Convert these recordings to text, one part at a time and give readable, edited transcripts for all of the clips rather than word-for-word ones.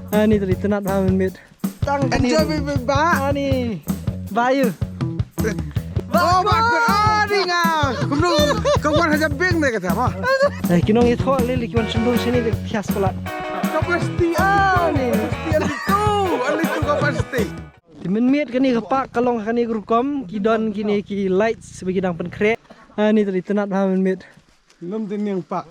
Ni tadi tenat hamen mit. Tang Enjoy ba. ni. Bayu. Oh bagus. Oh ni ngah. Kamu kawan aja beng deh kata mah. Kinong itu lili kiwan sendul sini di tias pelat. Kau pasti Ni. alitu kau pasti. Timen mit kani kepak kalong kani grukom kidon kini ki lights bagi dang penkrek. Ni tadi tenat hamen mit. Nom tin yang pak.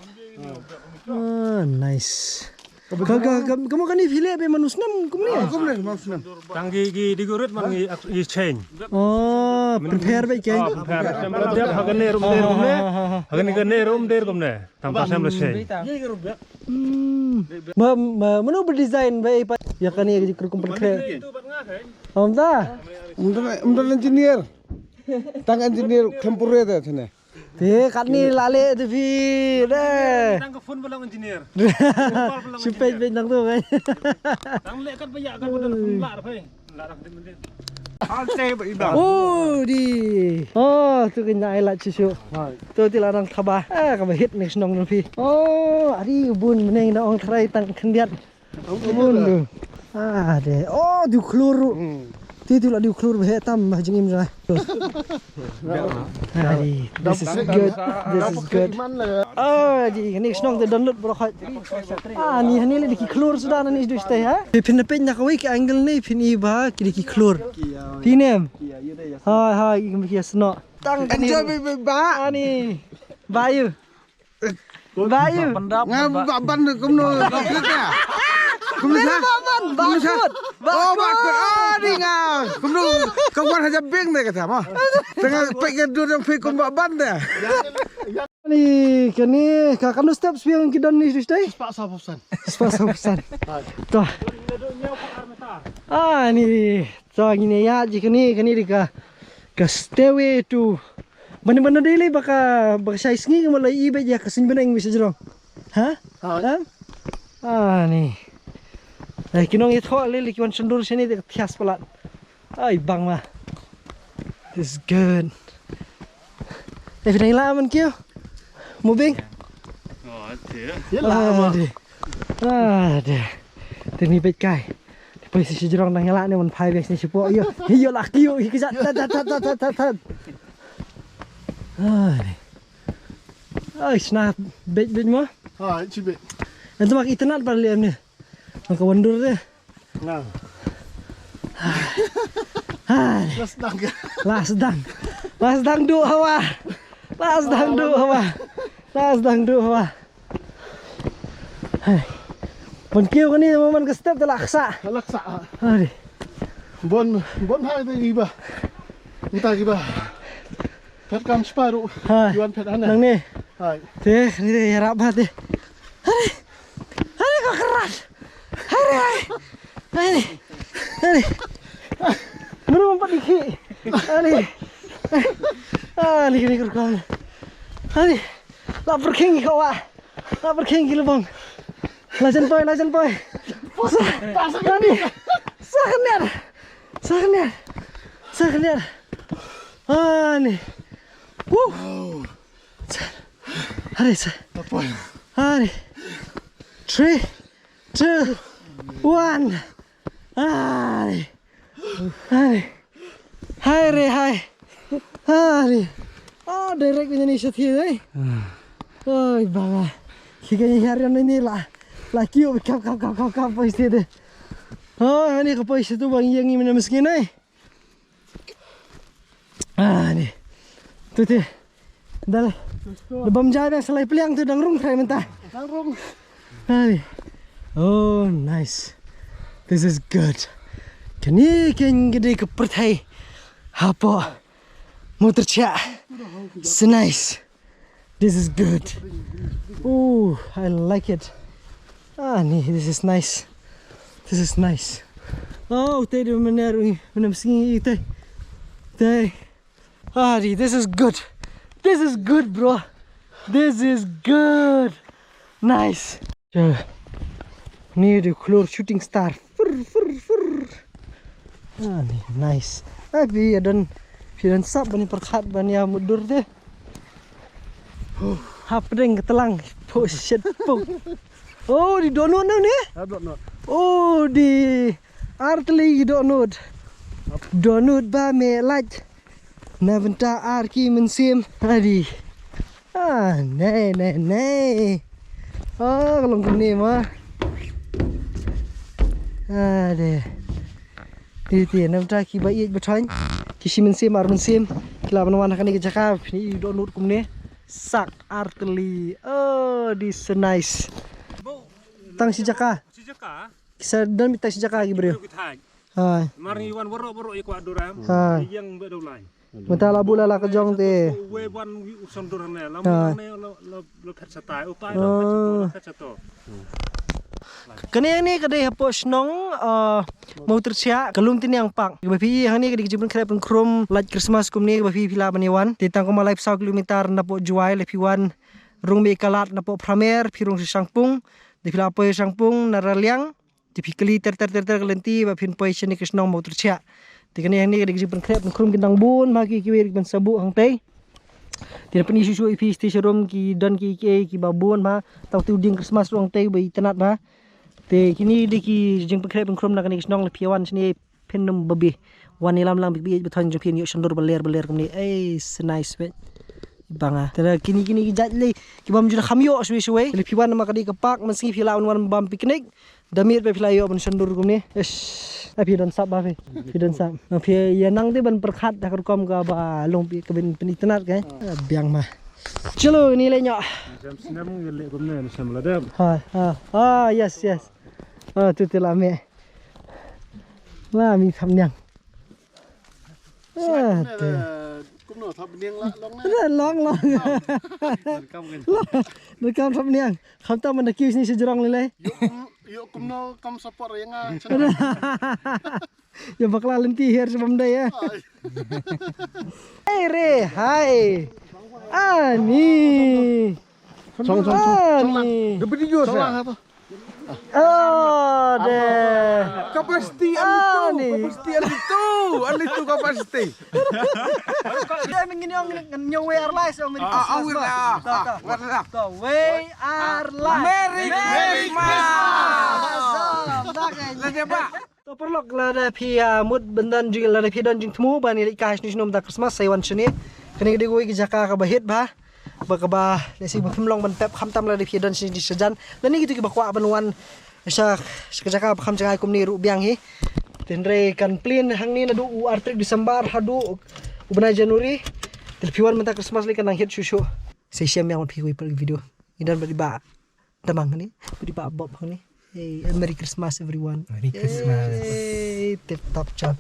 Nice. Kamu kan ni fillet be manusnam kamu ni. Kamu ni maksudnya. Tanggi digurut mangi change. Oh, prepare baik kan? Sampai dia hagan rum ne. Hagan ne rum der kumne. Tanpa sampai change. Mana berdesain baik pak? Ya kan ni kerukum perkara. Om ta? Umdan engineer. Tang engineer tempure dah sana. Kat ni lale tu fi deh. Tang ke phone belum engineer. Supaya bentang tu kan. Tang lek kan banyak kan betul phone lar phai. Larang dia mendin. Alte iba. Oh di. Oh tu kena elat cisu. Tu tilarang khabah. Khabah hit next nong fi. Oh ari ubun meneng na ong try tang kendiat. Ubun tu. Deh. Oh du kluru. Itu lah diukur berhitam jengim dah. This is good. This is good. Di ni senang tu download berkat. Ni lagi klur sudah ni sudah stay ha. Pin nak kau ke angle ni pin iba kiri klur. Pinem. Hai kami senang. Enjoy ba. Ni Bayu. Bayu. Ngah ban kamu kita. Kamu Bagus. Oh bagus. Oh ni ngah. Kamu kawan aja beng deh kata mah. Tengah pakai dua yang pakai kumba ban deh. Ni kini kakak step yang kita ni sudah. Sepasan. Tuh. Ni. So gini ya jika ni dika ke stairway tu. Mana-mana daily baka size ni mulai ibe je kesin beneng bisa jerong. Ha? Ni. Kinong itu lili kiwan sendur sini di tias pelat. Bang mah. This is good. Finai lah man kyo. Moving. Deh. Tini bet kai. Polisi sejerong nang ngelak ni man pai bias ni sipo. Yo lah kyo. Hikijat. Tat. Snap bet mah. Cibe. Nanti mak itenat balik ni. Maka wandur deh. Nah. Lasdang du hawa. Pun kau kan ni momen ke step terlaksa. Hari. Bon hai tu iba. Kita iba. Pet kam separuh. Juan pet ana. Nang ni. Hai. Ni harap hati. Hari kau keras. Hari. Mana mampat dikit. Hari kini kerukam. Hari. Lapar king kau ah. Lapar king gila bang. Lajan boy. Hari. Sakniar. Ni. Hari. Hari. 3, 2, 1. Hari. Direct Indonesia TV. Bang. Kayaknya harian ini lah kio kap pasti deh. Ini ke pasti tu bang yang ini miskin ni. Ni. Tu. Dah. Lebam jalan selai peliang tu dangrung try mentah. Hari. Oh, nice. This is good. Kini gede kepertai. Apa? Motor cak. So nice. This is good. Oh, I like it. This is nice. Oh, tadi mana meski itu. This is good. Bro. This is good. Nice. Ni di keluar shooting star. Ni nice. Tapi dan sab bani perkat bani mudur deh. Hapdeng ketelang. Shit pung. Oh, di donut ni? Donut. Oh di Artli donut ba me lach na venta arki mensim adi nei kalau gini mah deh itu ya nampak ki bayi betul kisi mensim kelaban wana kan ini cakap ini donut kumne sak Artli di nice tang si jaka Sijaka. kisah dan minta si jaka lagi bro Kita. hai Mari wan waro iku adoram. hai Yang bedolai. minta labu lala ke jong te We wan usondorane lamun lo pet satai utai lo pet sato. kani yang ni kadai hapo snong mau tersia kalung tin yang pang bapi hani kadai jibun krep krom light Christmas kumni bapi pila baniwan titang ko malai psau kilometer napo juai lepi wan rung me kalat napo pramer pirung sangpung di pila po sangpung naraliang di pikeli ter kelenti bapin po sini krisnong mau tersia tikani yang ni kadai jibun krep krom gendang bun maki kiwir ban sabu hang tei tidak peni susu ipi station ki dan ki babun ma tau tu ding Christmas ruang tei bai tenat ma te kini diki jeng pekrep krom nak ni snong le piawan sini pendem babi wani lam bi beton jo pin yo shandur beler kemni nice bet banga tera kini jat le ki bam jula khamyo suwe le piawan ma kadi kepak meski pilawan wan bam piknik damir be pilayo ban shandur kemni tapi don sab ba don sab na pi ya nang te ban perkhat dak kom ga ba long pi kebin penitenat ke biang mah chalo ni le nya Jam sinam ngele komne sam ladam. Yes tu telah me lah mi tham nyang cũng nổ thập niên lạ long long được cam tham nyang kham ta man da kiu ni sejrong le yuk cũng nổ cam support yang ya bakal lenti her sebelum day ya re hai ani Chong ni video saya deh Kepastian itu kapasti. Dia mengini nyong Airlines om Way Airlines. Merry Christmas. To perlok la da pia mud bendan jing la da pia dan jing temu bani li kash ni nom da Christmas saiwan chini kini gede goi jaka ka bahit ba bakaba lesi bafimlong ban pep kham tam la da pia dan sini sejan dan ni gitu ki bakwa banwan sa jaka kham jangai kum ni ru biang hi tenre kan plin hang ni na du artrik Desember hadu ubna Januari tel piwan menta Christmas li kan hit shushu se siam yang pi per video idan badi ba damang ni badi ba bob ni hey Merry Christmas everyone Merry Christmas. hey tip top job